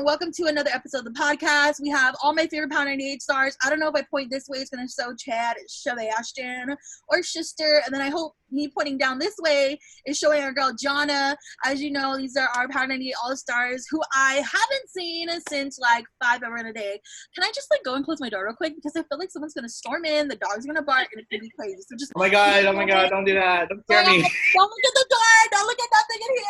and welcome to another episode of the podcast. We have all my favorite Power 98 stars. I don't know if I point this way, it's going to show Chad, Sebastian, or Sister, and then I hope me pointing down this way is showing our girl Johnna. As you know, these are our Power 98 all-stars who I haven't seen since like 5 hours in a day. Can I just like go and close my door real quick? Because I feel like someone's going to storm in, the dog's going to bark, and it's going to be crazy. So just oh my god, don't do that. Don't scare me. Don't look at the door. Don't look at nothing in here.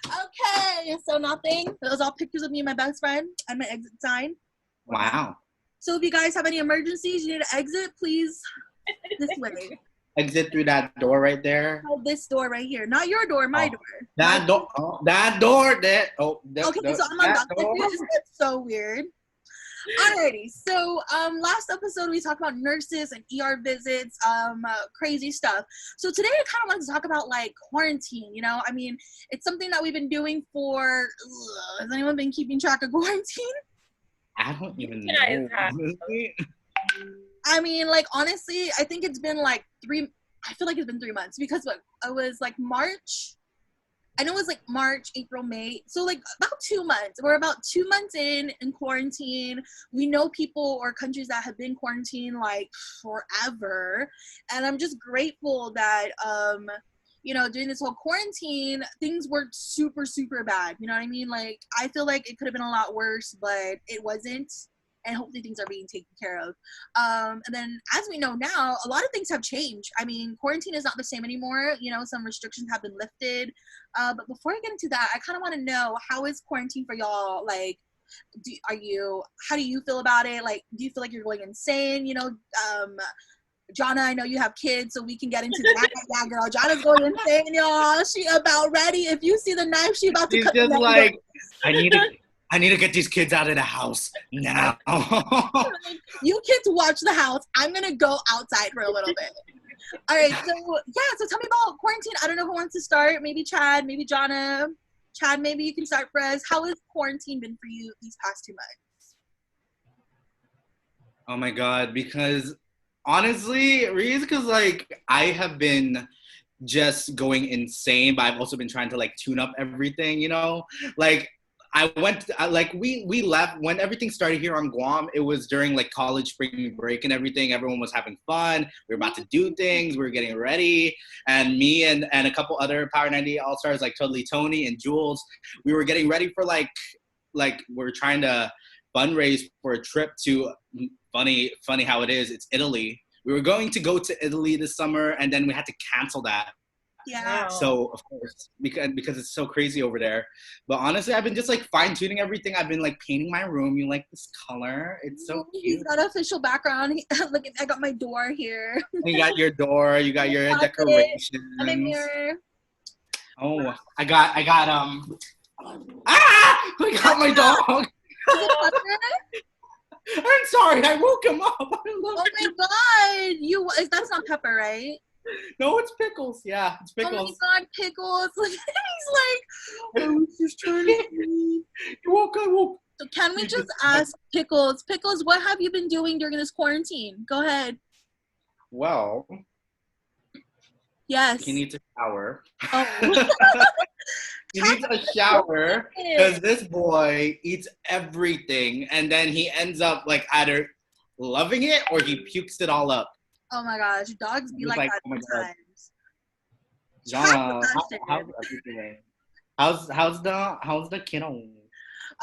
Okay, so nothing. Those all pictures of me and my best friend and my exit sign. Wow. So if you guys have any emergencies, you need to exit, please this way. Exit through that door right there. Oh, this door right here. Not your door, my door. That door. Oh, that door. That. Oh. Okay, so I'm on that. It's so weird. Alrighty, so last episode we talked about nurses and ER visits, crazy stuff. So today I kind of wanted to talk about like quarantine, you know? I mean, it's something that we've been doing for, has anyone been keeping track of quarantine? I don't even know. I mean, like, honestly, I think it's been like I feel like it's been 3 months because what, it was like March. I know it was like March, April, May. So like about 2 months. We're about 2 months in quarantine. We know people or countries that have been quarantined like forever. And I'm just grateful that, you know, during this whole quarantine, things weren't super, super bad. You know what I mean? Like, I feel like it could have been a lot worse, but it wasn't. And hopefully things are being taken care of. And then as we know now, a lot of things have changed. I mean, quarantine is not the same anymore. You know, some restrictions have been lifted. But before I get into that, I kind of want to know, how is quarantine for y'all? Like, how do you feel about it? Like, do you feel like you're going insane? You know, Johnna, I know you have kids, so we can get into that. Yeah, girl, Johnna's going insane, y'all. She about ready. If you see the knife, she about to cut the knife. Like, I need to get these kids out of the house now. You kids watch the house. I'm going to go outside for a little bit. All right. So, yeah. So tell me about quarantine. I don't know who wants to start. Maybe Chad, maybe Johnna. Chad, maybe you can start for us. How has quarantine been for you these past 2 months? Oh, my God. Because, honestly, Reese, because, like, I have been just going insane, but I've also been trying to, like, tune up everything, you know? Like, we left when everything started here on Guam. It was during like college spring break and everything. Everyone was having fun. We were about to do things. We were getting ready. And me and a couple other Power 98 All-Stars, like Totally Tony and Jules, we were getting ready for like we're trying to fundraise for a trip to, funny how it is, it's Italy. We were going to go to Italy this summer, and then we had to cancel that. Yeah. So of course, because it's so crazy over there. But honestly, I've been just like fine tuning everything. I've been like painting my room. You like this color? It's so cute. He's got an official background. Look, I got my door here. You got your door. You got your decorations. And a mirror. Oh, I got I got my dog. I'm sorry, I woke him up. Oh my god, that's not Pepper, right? No, it's Pickles. Yeah, it's Pickles. Oh my god, Pickles. He's like, I was just trying to sleep. You woke. So can we just ask Pickles, what have you been doing during this quarantine? Go ahead. Well, yes. He needs a shower. Oh. He needs a shower because this boy eats everything, and then he ends up like either loving it or he pukes it all up. Oh my gosh, dogs be like that sometimes. Johnna, how's everything? How's the kiddo?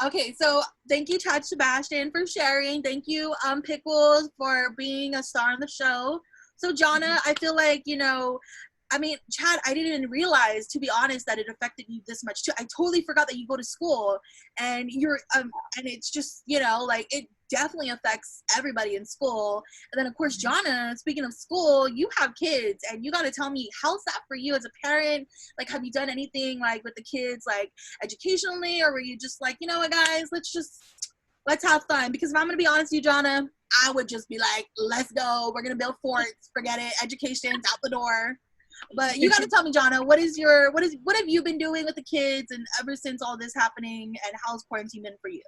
Okay, so thank you, Chad Sebastian, for sharing. Thank you, Pickles, for being a star on the show. So Johnna, I feel like, you know, I mean, Chad, I didn't even realize, to be honest, that it affected you this much too. I totally forgot that you go to school, and you're and it's just, you know, like, it definitely affects everybody in school. And then of course, Johnna, speaking of school, you have kids, and you got to tell me, how's that for you as a parent? Like, have you done anything like with the kids, like educationally, or were you just like, you know what, guys, let's have fun? Because if I'm gonna be honest with you, Johnna, I would just be like, let's go, we're gonna build forts, forget it, education's out the door. But you got to tell me, Johnna, what have you been doing with the kids, and ever since all this happening, and how's quarantine been for you?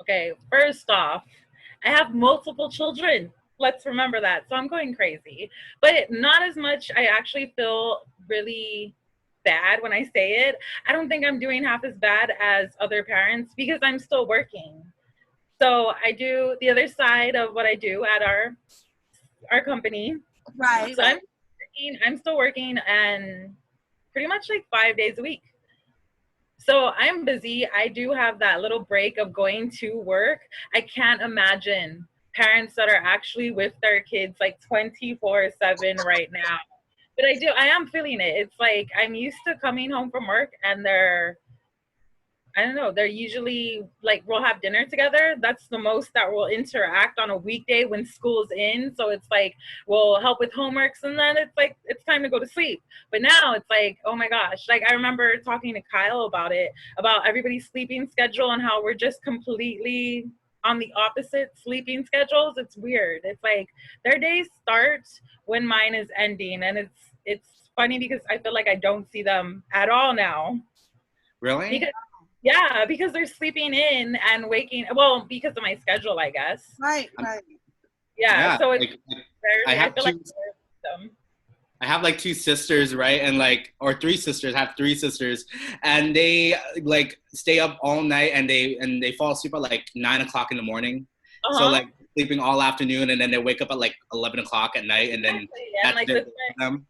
Okay, first off, I have multiple children. Let's remember that. So I'm going crazy, but not as much. I actually feel really bad when I say it. I don't think I'm doing half as bad as other parents because I'm still working. So I do the other side of what I do at our company. Right, So right. I'm still working and pretty much like 5 days a week. So I'm busy. I do have that little break of going to work. I can't imagine parents that are actually with their kids like 24/7 right now. But I am feeling it. It's like I'm used to coming home from work and I don't know, they're usually like we'll have dinner together. That's the most that we'll interact on a weekday when school's in. So it's like we'll help with homeworks and then it's like it's time to go to sleep. But now it's like, oh my gosh, like I remember talking to Kyle about it, about everybody's sleeping schedule and how we're just completely on the opposite sleeping schedules. It's weird. It's like their day starts when mine is ending, and it's funny because I feel like I don't see them at all now. Really? Because yeah, because they're sleeping in and waking. Well, because of my schedule, I guess. Right, right. Yeah, Yeah, so it's like I rarely. I have feel like two. them. I have like two sisters, right? And like, or three sisters. I have three sisters, and they like stay up all night, and they fall asleep at like 9 o'clock in the morning. Uh So huh. like sleeping all afternoon, and then they wake up at like 11 o'clock at night, and then Exactly. And that's like it for them.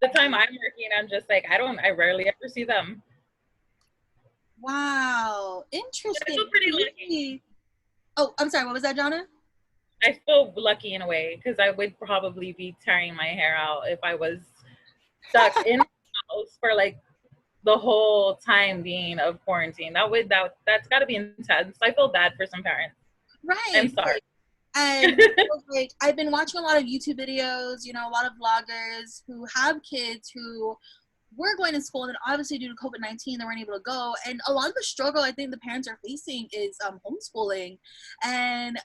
the time I'm working, I'm just like I rarely ever see them. Wow. I Interesting. feel pretty lucky. Really? Oh, I'm sorry. What was that, Johnna? I feel lucky in a way because I would probably be tearing my hair out if I was stuck in the house for like the whole time being of quarantine. That's got to be intense. I feel bad for some parents. I'm Right. sorry. And like I've been watching a lot of YouTube videos, a lot of vloggers who have kids who were going to school, and then obviously due to COVID-19 they weren't able to go. And a lot of the struggle I think the parents are facing is homeschooling. And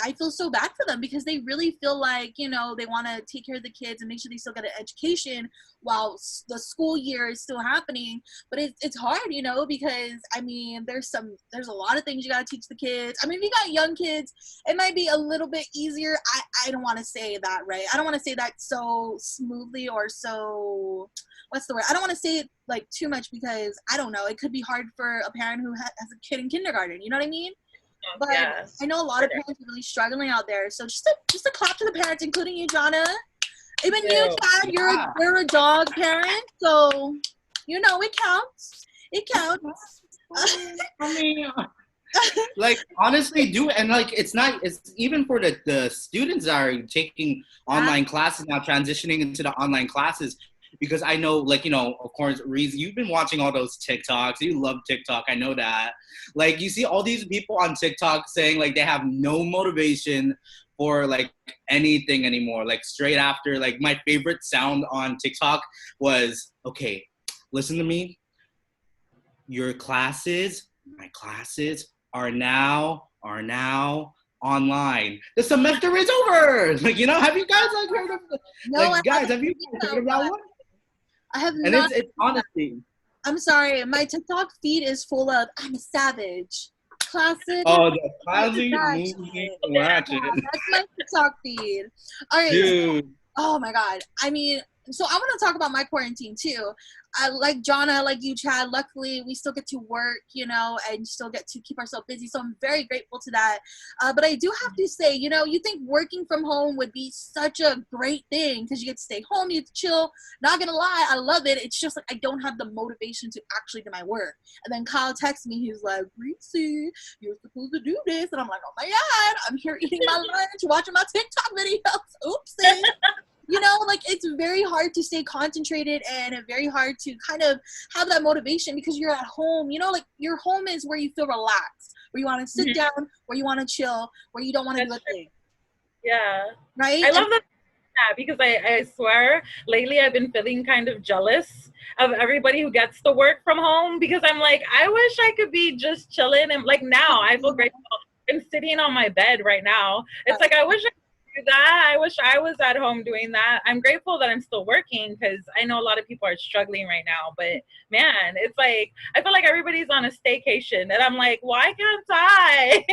I feel so bad for them because they really feel like, they want to take care of the kids and make sure they still get an education while the school year is still happening. But it's hard, because I mean, there's a lot of things you got to teach the kids. I mean, if you got young kids, it might be a little bit easier. I don't want to say that, right? I don't want to say that so smoothly or so, what's the word? I don't want to say it like too much because I don't know. It could be hard for a parent who has a kid in kindergarten. You know what I mean? But Yeah. I know a lot of parents are really struggling out there. So just a clap to the parents, including you, Johnna. Even you, Chad, you're a dog parent, so it counts. It counts. I mean, like honestly, do and like it's even for the students that are taking online classes now, transitioning into the online classes. Because I know, like, of course, Reese, you've been watching all those TikToks. You love TikTok. I know that. Like, you see all these people on TikTok saying, like, they have no motivation for, like, anything anymore. Like, straight after, like, my favorite sound on TikTok was, okay, listen to me. My classes are now online. The semester is over. Like, have you guys, like, heard of, like, guys, have you heard of that one? I have And not. it's honestly. I'm sorry. My TikTok feed is full of "I'm a savage" classic. Oh, the classic movie ratchet. That's my TikTok feed. All right. Dude. Oh my God. I mean, so I want to talk about my quarantine too. Like Johnna, like you, Chad, luckily we still get to work, and still get to keep ourselves busy. So I'm very grateful to that. But I do have to say, you think working from home would be such a great thing because you get to stay home, you get to chill. Not gonna lie, I love it. It's just like I don't have the motivation to actually do my work. And then Kyle texts me, he's like, Reese, you're supposed to do this. And I'm like, oh my God, I'm here eating my lunch, watching my TikTok videos. Oopsie. Like it's very hard to stay concentrated and very hard to kind of have that motivation because you're at home. Like your home is where you feel relaxed, where you want to sit down, where you want to chill, where you don't want to do a thing. Yeah. Right? I love that because I swear lately I've been feeling kind of jealous of everybody who gets to work from home because I'm like, I wish I could be just chilling and like now I feel grateful. I'm sitting on my bed right now. It's like I wish I do that. I wish I was at home doing that. I'm grateful that I'm still working because I know a lot of people are struggling right now. But man, it's like I feel like everybody's on a staycation, and I'm like, why can't I?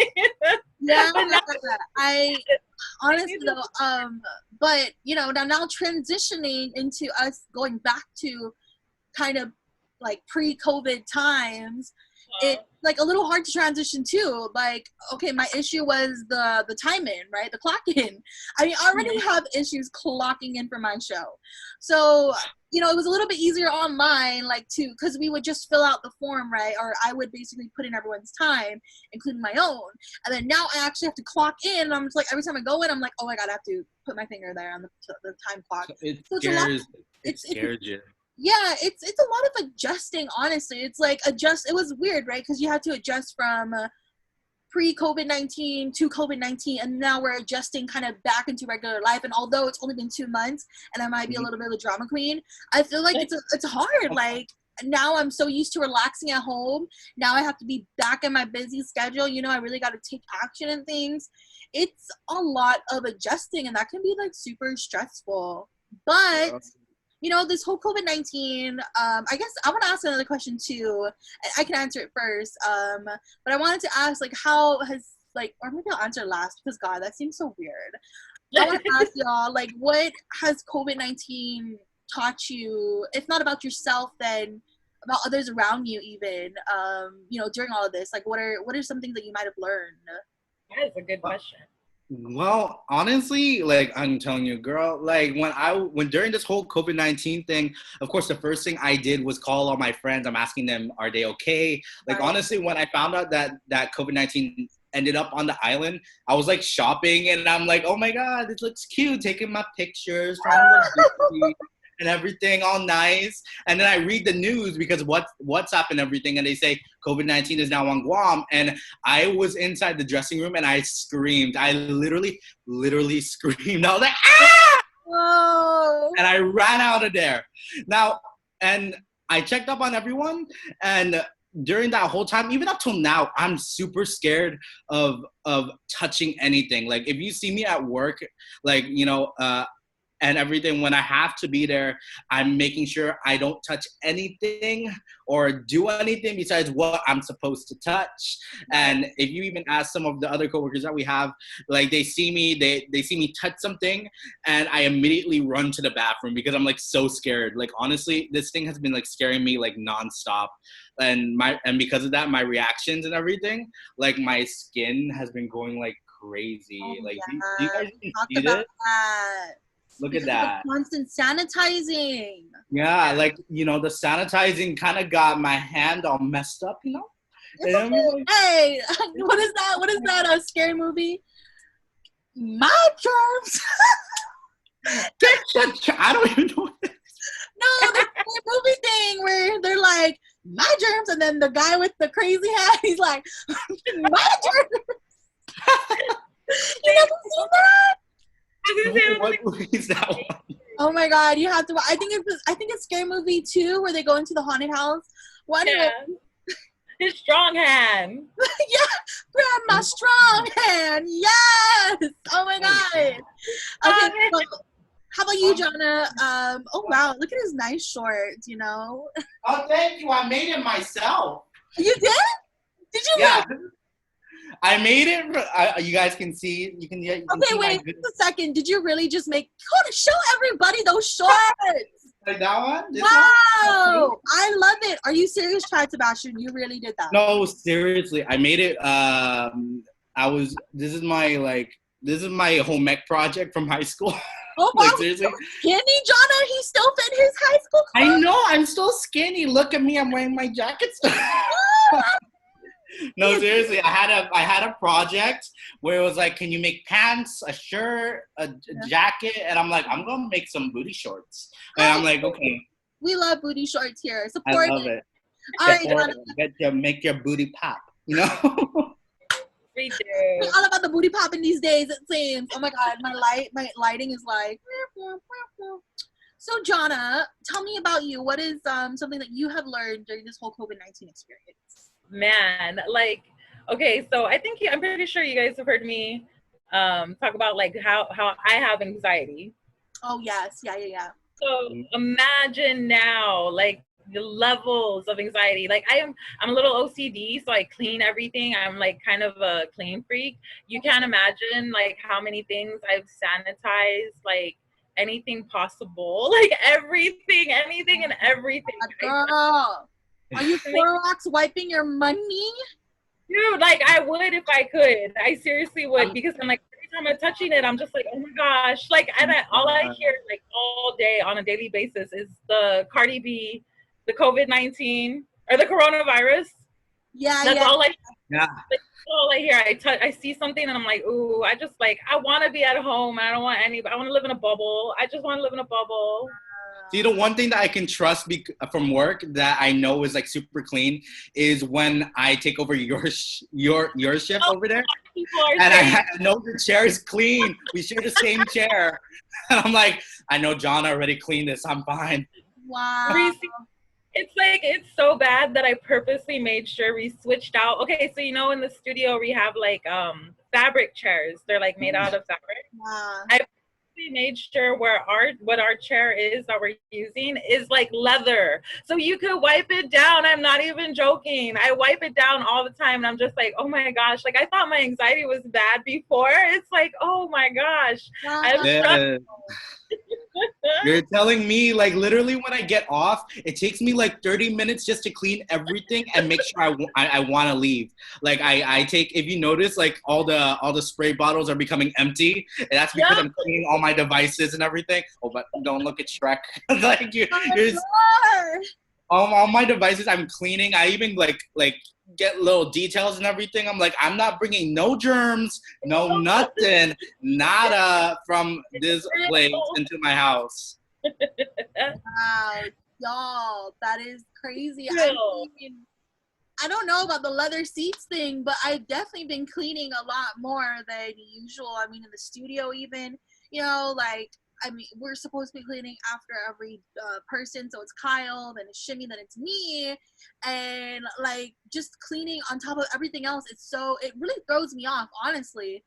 Yeah, I honestly though, but now transitioning into us going back to kind of like pre-COVID times, it like a little hard to transition to. Like, okay, my issue was the time in, right? The clock in. I already have issues clocking in for my show. So, you know, it was a little bit easier online, like because we would just fill out the form, right? Or I would basically put in everyone's time, including my own. And then now I actually have to clock in. And I'm just like, every time I go in, I'm like, oh my God, I have to put my finger there on the time clock. It scares you. Yeah, it's a lot of adjusting, honestly. It's like it was weird, right? Because you had to adjust from pre-COVID-19 to COVID-19, and now we're adjusting kind of back into regular life. And although it's only been 2 months and I might be a little bit of a drama queen, I feel like it's hard. Like, now I'm so used to relaxing at home. Now I have to be back in my busy schedule. You know, I really got to take action and things. It's a lot of adjusting, and that can be like super stressful. But you know, this whole COVID-19, I guess I want to ask another question too. I can answer it first. But I wanted to ask, like, how has, like, or maybe I'll answer last because, God, that seems so weird. I want to ask y'all, like, what has COVID-19 taught you, if not about yourself, then about others around you even, you know, during all of this? Like, what are some things that you might have learned? That is a good question. Well, honestly, like I'm telling you, girl, like when during this whole COVID-19 thing, of course, the first thing I did was call all my friends. I'm asking them, are they okay? Like, honestly, when I found out that COVID-19 ended up on the island, I was like shopping and I'm like, oh my God, this looks cute. Taking my pictures, trying to look pretty and everything, all nice. And then I read the news because WhatsApp and everything, and they say COVID-19 is now on Guam. And I was inside the dressing room and I screamed. I literally screamed. I was like, ah! Whoa. And I ran out of there. Now, and I checked up on everyone, and during that whole time, even up till now, I'm super scared of touching anything. Like, if you see me at work, like, you know, and everything, when I have to be there, I'm making sure I don't touch anything or do anything besides what I'm supposed to touch. And if you even ask some of the other coworkers that we have, like, they see me, they see me touch something and I immediately run to the bathroom because I'm like so scared. Like, honestly, this thing has been like scaring me like nonstop. And because of that, my reactions and everything, like my skin has been going like crazy. Oh, like, yeah. do you guys even Talk see about this? that. Look Because at that. of the constant sanitizing. Yeah, like, you know, the sanitizing kind of got my hand all messed up, you know? It's okay. Hey, what is that? What is that? A scary movie? My germs. I don't even know what it is. No, the scary movie thing where they're like, my germs, and then the guy with the crazy hat, he's like, my germs. You never seen that? What movie is that one? Oh my God, you have to. I think it's Scary Movie 2 where they go into the haunted house. Well, anyway. Yeah. His strong hand. Yeah, grab my strong hand. Yes. Oh my God. Okay. So, how about you, Johnna? Oh wow, look at his nice shorts. You know. Oh, thank you. I made it myself. You did? Did you? Yeah. I made it. You guys can see. You can. Okay, wait a second. Did you really just make? Show everybody those shorts. Like that one? Wow, I love it. Are you serious, Chad Sebastian? You really did that? No, seriously. I made it. This is my home ec project from high school. Oh, wow. Like, seriously? Skinny Johnna, he still fit his high school clothes. I know. I'm still skinny. Look at me. I'm wearing my jacket. No, seriously, I had a project where it was like, can you make pants, a shirt, a jacket? And I'm like, I'm gonna make some booty shorts. And I'm like, okay. We love booty shorts here. Support I love it. All right, make your booty pop. You know. We do. We're all about the booty popping these days, it seems. Oh my God, my lighting is like. So Johnna, tell me about you. What is something that you have learned during this whole COVID-19 experience? Man, like, okay, so I'm pretty sure you guys have heard me talk about like how I have anxiety. Oh yes, yeah. So imagine now, like, the levels of anxiety. Like, I'm a little OCD, so I clean everything. I'm like kind of a clean freak. You can't imagine like how many things I've sanitized, like anything possible. Like anything and everything. Girl, are you Clorox wiping your money? Dude, like I would if I could. I seriously would, because I'm like, every time I'm touching it, I'm just like, oh my gosh. Like, and all I hear like all day on a daily basis is the Cardi B, the COVID-19 or the coronavirus. Yeah, That's all I. Yeah. That's all I hear. I see something and I'm like, ooh, I just like, I want to be at home. I don't want anybody. I want to live in a bubble. I just want to live in a bubble. See, the one thing that I can trust from work that I know is like super clean is when I take over your shift over there, and I know the chair is clean. We share the same chair, and I'm like, I know Johnna already cleaned this. I'm fine. Wow. Reese, it's so bad that I purposely made sure we switched out. Okay, so in the studio we have like fabric chairs. They're like made out of fabric. Wow. I made sure what our chair is that we're using is like leather, so you could wipe it down. I'm not even joking. I wipe it down all the time, and I'm just like, oh my gosh, like I thought my anxiety was bad before. It's like, oh my gosh. Yeah. You're telling me, like, literally when I get off, it takes me like 30 minutes just to clean everything and make sure I want to leave. Like I take, if you notice, like all the spray bottles are becoming empty, and that's because I'm cleaning all my devices and everything. Oh, but don't look at Shrek. Like all my devices I'm cleaning. I even like get little details and everything. I'm like, I'm not bringing no germs, no nothing, nada from this place into my house. Wow, y'all, that is crazy. I mean, I don't know about the leather seats thing, but I've definitely been cleaning a lot more than usual. I mean, in the studio even, like, I mean, we're supposed to be cleaning after every person, so it's Kyle, then it's Shimmy, then it's me, and like just cleaning on top of everything else. It really throws me off, honestly,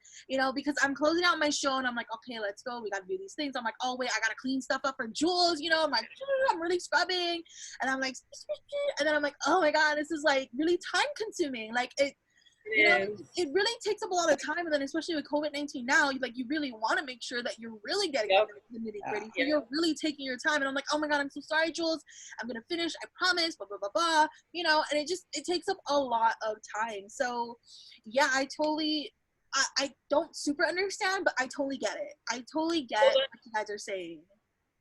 because I'm closing out my show and I'm like, okay, let's go, we gotta do these things. I'm like, oh wait, I gotta clean stuff up for Jules, I'm like, I'm really scrubbing, and I'm like, and then I'm like, oh my god, this is like really time consuming. Like it really takes up a lot of time, and then especially with COVID-19 now, like you really want to make sure that you're really getting the nitty-gritty. So you're really taking your time, and I'm like, oh my god, I'm so sorry, Jules, I'm gonna finish, I promise, blah blah blah blah, and it takes up a lot of time. So yeah, I don't super understand, but I totally get it. I totally get what you guys are saying.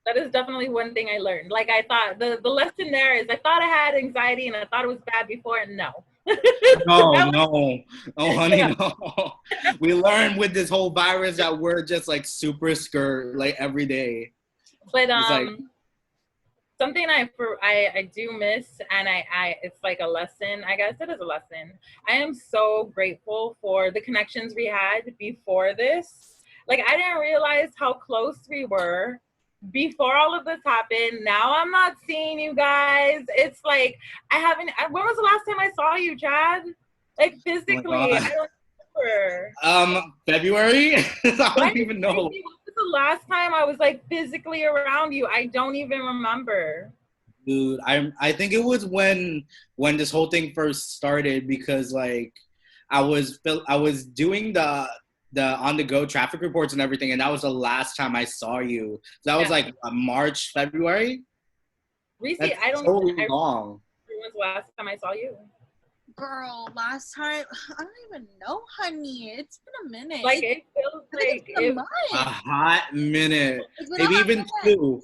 That is definitely one thing I learned. Like I thought the lesson there is, I thought I had anxiety and I thought it was bad before, and no. No, honey, no. We learned with this whole virus that we're just like super scared like every day. But something I do miss, and it's like a lesson. I guess it is a lesson. I am so grateful for the connections we had before this. Like I didn't realize how close we were before all of this happened. Now I'm not seeing you guys. It's like when was the last time I saw you, Chad? Like physically. Oh I don't remember. February? I don't even know. When was the last time I was like physically around you? I don't even remember. Dude, I think it was when this whole thing first started, because like I was doing the on-the-go traffic reports and everything, and that was the last time I saw you. So that was like March, February. Reese, I don't know. Long. When was the last time I saw you? Girl, last time, I don't even know, honey. It's been a minute. Like it feels like a hot minute, maybe even 2.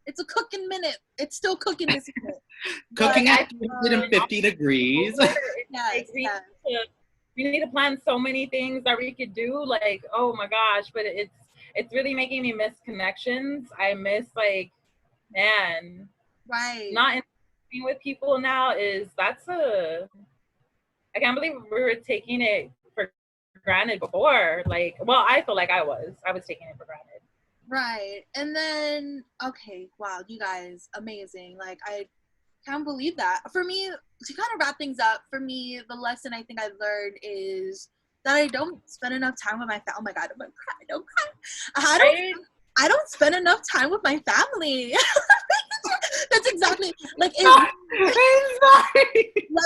It's a cooking minute. It's still cooking this minute. Cooking at 250 degrees. Yes. We need to plan so many things that we could do. Like, oh my gosh, but it's really making me miss connections. I miss right. Not interacting with people now I can't believe we were taking it for granted before. Like, well, I feel like I was taking it for granted. Right. And then, okay, wow, you guys, amazing. Like, I can't believe that. For me, to kind of wrap things up, for me, the lesson I think I've learned is that I don't spend enough time with my family. Oh my God, I'm gonna cry. Don't cry. I don't spend enough time with my family. That's exactly like. Let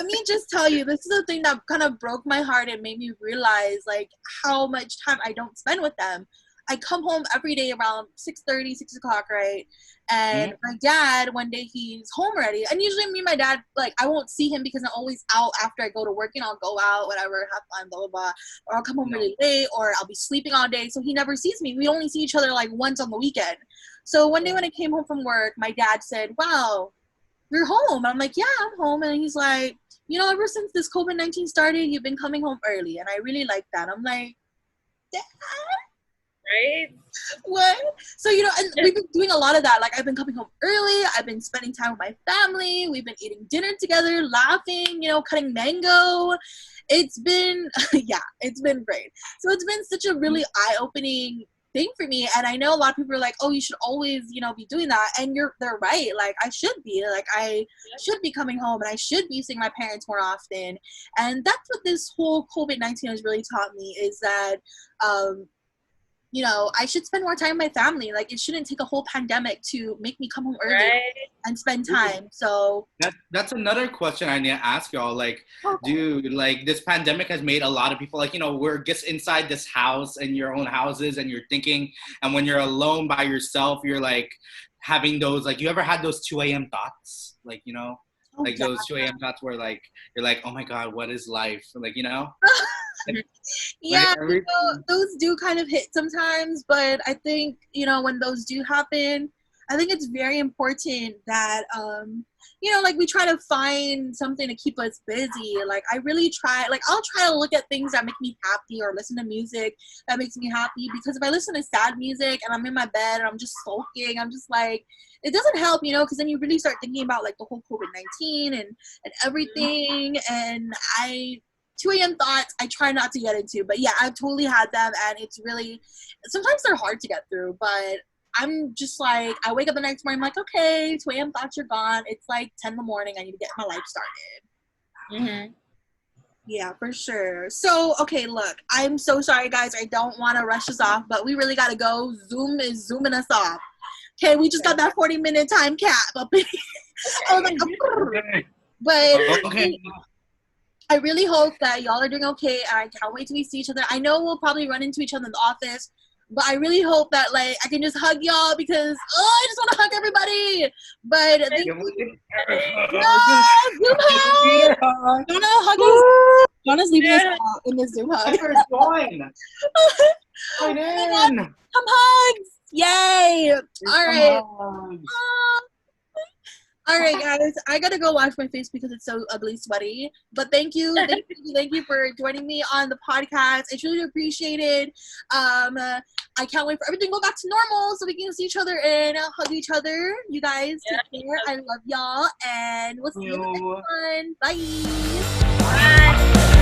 me just tell you, this is the thing that kind of broke my heart and made me realize like how much time I don't spend with them. I come home every day around 6:30, 6 o'clock, right? And my dad, one day he's home already. And usually me and my dad, like, I won't see him because I'm always out after I go to work, and I'll go out, whatever, have fun, blah, blah, blah. Or I'll come home really late, or I'll be sleeping all day. So he never sees me. We only see each other like once on the weekend. So one day when I came home from work, my dad said, wow, you're home. And I'm like, yeah, I'm home. And he's like, you know, ever since this COVID-19 started, you've been coming home early. And I really like that. I'm like, Dad? Right? What? So, you know, and we've been doing a lot of that. Like, I've been coming home early. I've been spending time with my family. We've been eating dinner together, laughing, you know, cutting mango. It's been, yeah, it's been great. So it's been such a really eye-opening thing for me. And I know a lot of people are like, oh, you should always, you know, be doing that. And they're right. Like, I should be. Like, I should be coming home, and I should be seeing my parents more often. And that's what this whole COVID-19 has really taught me, is that, you know, I should spend more time with my family. Like, it shouldn't take a whole pandemic to make me come home early and spend time. So that's another question I need to ask y'all. Like, dude, like, this pandemic has made a lot of people, like, you know, we're just inside this house in your own houses, and you're thinking, and when you're alone by yourself, you're like having those, like, you ever had those 2 a.m. thoughts? Like, you know, like those 2 a.m. thoughts where, like, you're like, oh my God, what is life? Like, you know? Yeah, you know, those do kind of hit sometimes, but I think, you know, when those do happen, I think it's very important that, you know, like, we try to find something to keep us busy. Like, I really try, like, I'll try to look at things that make me happy, or listen to music that makes me happy, because if I listen to sad music and I'm in my bed and I'm just sulking, I'm just like, it doesn't help, you know, because then you really start thinking about, like, the whole COVID-19 and everything, and 2 a.m. thoughts, I try not to get into. But yeah, I've totally had them, and it's really, sometimes they're hard to get through, but I'm just like, I wake up the next morning, I'm like, okay, 2 a.m. thoughts are gone. It's like 10 in the morning. I need to get my life started. Yeah, for sure. So, okay, look, I'm so sorry, guys. I don't want to rush us off, but we really got to go. Zoom is zooming us off. Okay, we just got that 40-minute time cap up in I was like, but I really hope that y'all are doing okay, and I can't wait till we see each other. I know we'll probably run into each other in the office, but I really hope that, like, I can just hug y'all, because, I just want to hug everybody. But thank you. Zoom hug! Johnna, hug us. Johnna's leaving us out in the Zoom hug. Come hugs! Yay! All right. All right, guys, I gotta go wash my face because it's so ugly sweaty. But thank you for joining me on the podcast. I truly appreciate it. I can't wait for everything to go back to normal so we can see each other and hug each other. You guys, take care. I love y'all, and we'll see you in the next one. Bye. Bye.